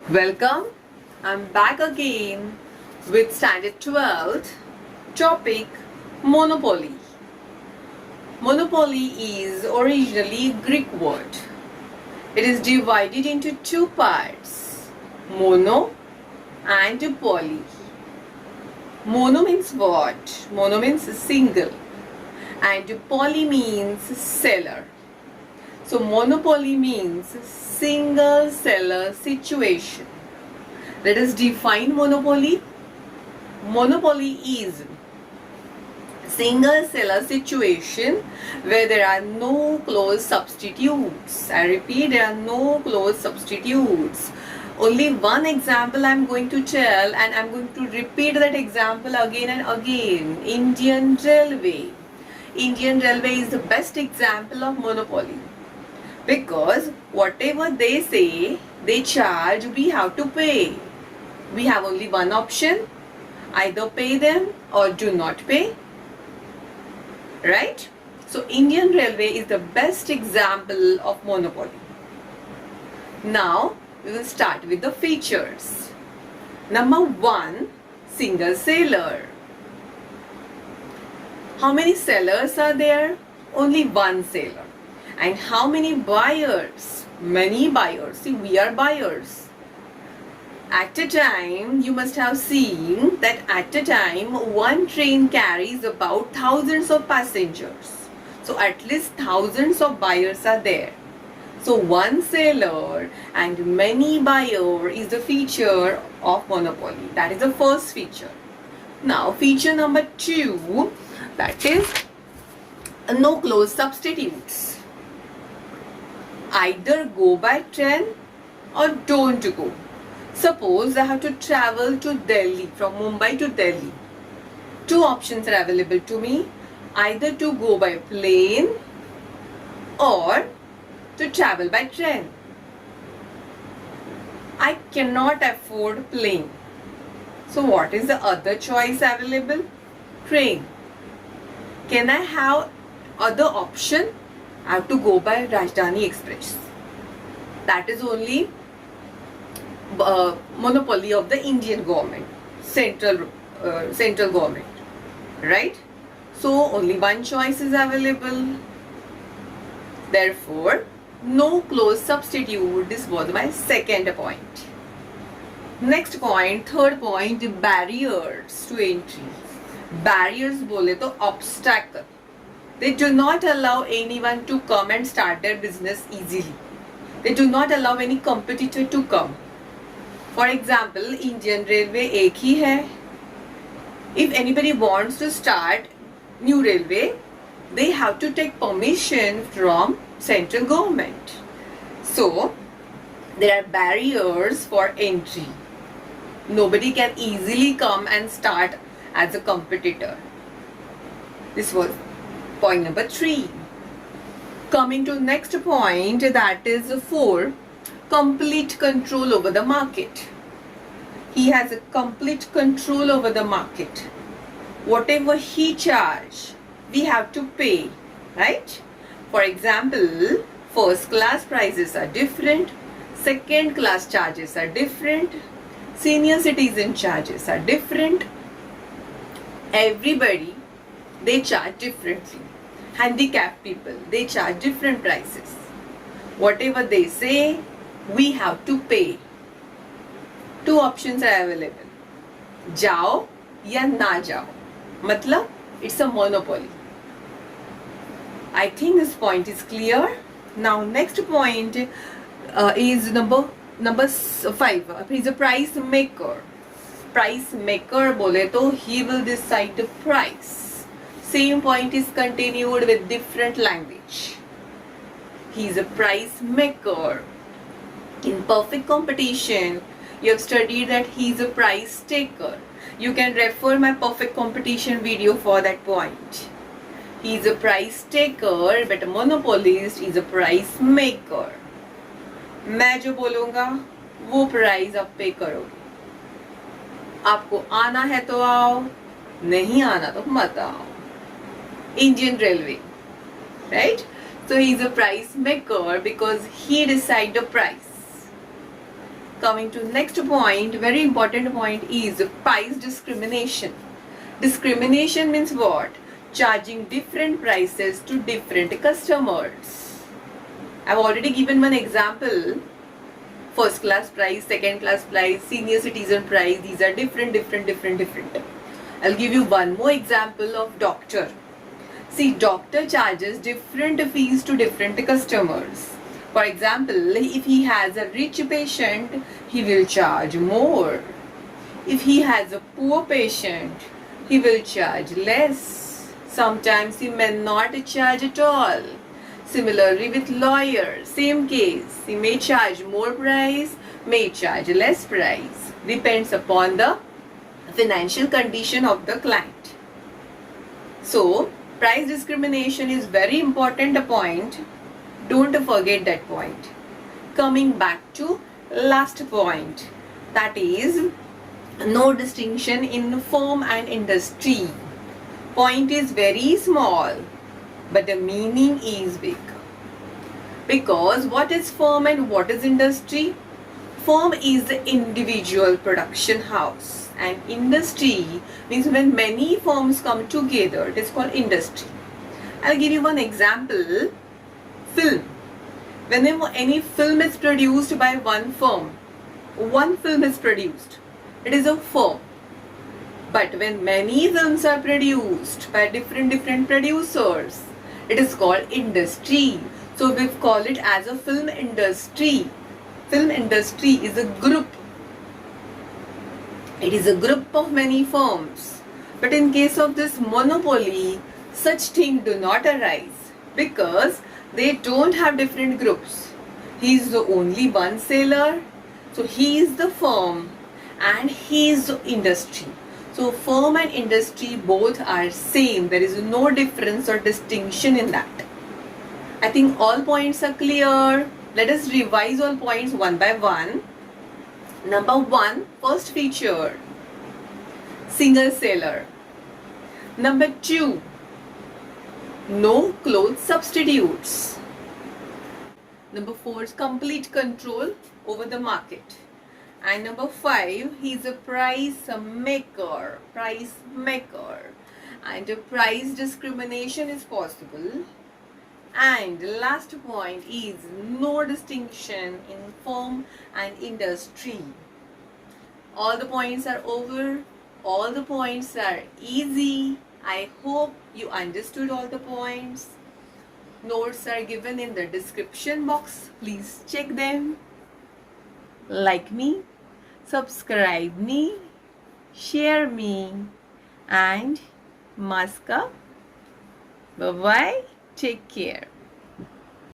Welcome. I'm back again with Standard 12th topic Monopoly. Monopoly is originally a Greek word. It is divided into two parts, mono and poly. Mono means what? Mono means single and poly means seller. So monopoly means single seller situation. Let us define monopoly. Monopoly is single seller situation where there are no close substitutes. I repeat, there are no close substitutes. Only one example I am going to tell, and I am going to repeat that example again and again. Indian Railway. Indian Railway is the best example of monopoly. Because whatever they say, they charge, we have to pay. We have only one option, either pay them or do not pay. Right? So Indian Railway is the best example of monopoly. Now we will start with the features. Number 1, single seller. How many sellers are there? Only one seller. And how many buyers? Many buyers. See, we are buyers. At a time, you must have seen that at a time, one train carries about thousands of passengers. So at least thousands of buyers are there. So one seller and many buyer is the feature of monopoly. That is the first feature. Now, feature number 2, that is no close substitutes. Either go by train or don't go. Suppose I have to travel to Delhi, from Mumbai to Delhi. Two options are available to me. Either to go by plane or to travel by train. I cannot afford plane. So what is the other choice available? Train. Can I have other option? I have to go by Rajdhani Express. That is only monopoly of the Indian government, central government, right? So only one choice is available. Therefore, no close substitute. This was my second point. Next point, third point, barriers to entry. Barriers बोले तो obstacle. They do not allow anyone to come and start their business easily. They do not allow any competitor to come. For example, Indian Railway एक ही है. If anybody wants to start new railway, they have to take permission from central government. So, there are barriers for entry. Nobody can easily come and start as a competitor. This was point number 3. Coming to next point, that is 4, complete control over the market. He has a complete control over the market. Whatever he charge, we have to pay, right? For example, first class prices are different, second class charges are different, senior citizen charges are different. Everybody, they charge differently. Handicapped people, they charge different prices. Whatever they say, we have to pay. Two options are available. जाओ या ना जाओ. मतलब, it's a monopoly. I think this point is clear. Now, next point is number 5. He's a price maker. Price maker बोले तो he will decide the price. Same point is continued with different language. He is a price maker. In perfect competition, you have studied that he is a price taker. You can refer my perfect competition video for that point. He is a price taker, but a monopolist is a price maker. मैं जो बोलूँगा वो price आप पे करोगे. आपको आना है तो आओ, नहीं आना तो मत आओ. Indian Railway, right? So he is a price maker because he decides the price. Coming to next point, very important point is price discrimination. Discrimination means what? Charging different prices to different customers. I've already given one example. First class price, second class price, senior citizen price. These are different. I'll give you one more example of doctor. See, doctor charges different fees to different customers. For example, if he has a rich patient, he will charge more. If he has a poor patient, he will charge less. Sometimes he may not charge at all. Similarly with lawyer, same case. He may charge more price, may charge less price. Depends upon the financial condition of the client. So, price discrimination is very important point. Don't forget that point. Coming back to last point, that is no distinction in firm and industry. Point is very small, but the meaning is big. Because what is firm and what is industry? Firm is the individual production house, and industry means when many firms come together, it is called industry. I'll give you one example. Film. Whenever any film is produced by one firm, one film is produced, it is a firm. But when many films are produced by different producers, it is called industry. So we call it as a film industry. Film industry is a group. It is a group of many firms. But in case of this monopoly, such things do not arise because they don't have different groups. He is the only one seller. So he is the firm and he is the industry. So firm and industry both are same. There is no difference or distinction in that. I think all points are clear. Let us revise all points one by one. Number 1, first feature, single seller. Number 2, no clothes substitutes. Number 4 is complete control over the market. And number 5, he is a price maker. And a price discrimination is possible. And the last point is no distinction in firm and industry. All the points are over. All the points are easy. I hope you understood all the points. Notes are given in the description box. Please check them. Like me, subscribe me, share me, and maska. Bye bye. Take care.